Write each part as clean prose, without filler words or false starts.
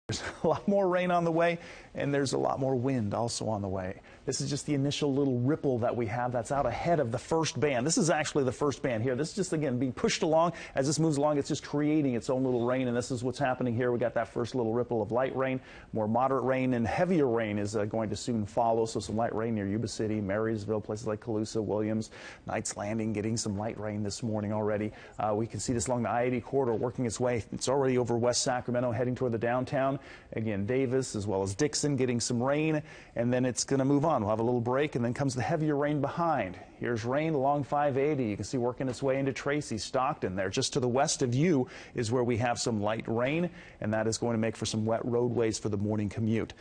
There's a lot more rain on the way, and there's a lot more wind also on the way. This is just the initial little ripple that we have that's out ahead of the first band. This is actually the first band here. This is just, again, being pushed along. As this moves along, it's just creating its own little rain, and this is what's happening here. We got that first little ripple of light rain. More moderate rain and heavier rain is going to soon follow, so some light rain near Yuba City, Marysville, places like Colusa, Williams, Knights Landing, getting some light rain this morning already. We can see this along the I-80 corridor working its way. It's already over West Sacramento, heading toward the downtown. Again, Davis as well as Dixon getting some rain, and then it's going to move on. We'll have a little break, and then comes the heavier rain behind. Here's rain along 580. You can see working its way into Tracy, Stockton there. Just to the west of you is where we have some light rain, and that is going to make for some wet roadways for the morning commute.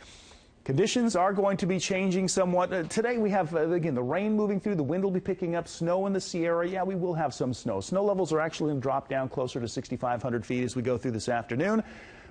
Conditions are going to be changing somewhat. Today we have, again, the rain moving through. The wind will be picking up. Snow in the Sierra. Yeah, we will have some snow. Snow levels are actually going to drop down closer to 6,500 feet as we go through this afternoon.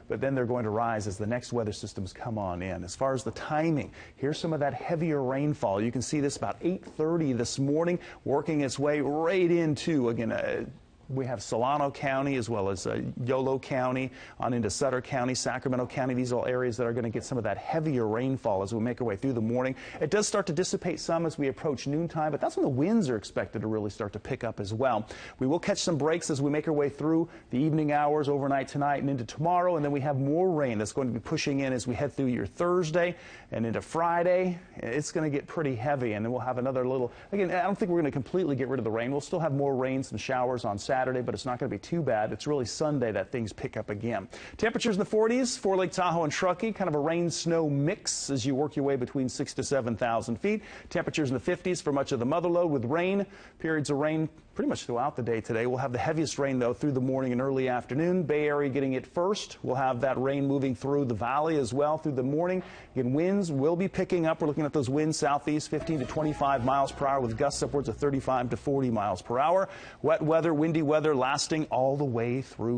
But then they're going to rise as the next weather systems come on in. As far as the timing, here's some of that heavier rainfall. You can see this about 8:30 this morning, working its way right into, again, we have Solano County as well as Yolo County, on into Sutter County, Sacramento County. These are all areas that are going to get some of that heavier rainfall as we make our way through the morning. It does start to dissipate some as we approach noontime, but that's when the winds are expected to really start to pick up as well. We will catch some breaks as we make our way through the evening hours, overnight tonight and into tomorrow, and then we have more rain that's going to be pushing in as we head through your Thursday and into Friday. It's going to get pretty heavy, and then we'll have another little, again, I don't think we're going to completely get rid of the rain. We'll still have more rain, some showers on Saturday, but it's not going to be too bad. It's really Sunday that things pick up again. Temperatures in the 40s for Lake Tahoe and Truckee, kind of a rain-snow mix as you work your way between 6,000 to 7,000 feet. Temperatures in the 50s for much of the Motherlode with rain, periods of rain pretty much throughout the day today. We'll have the heaviest rain, though, through the morning and early afternoon. Bay Area getting it first. We'll have that rain moving through the valley as well through the morning. Again, winds will be picking up. We're looking at those winds southeast 15 to 25 miles per hour with gusts upwards of 35 to 40 miles per hour. Wet weather, windy weather lasting all the way through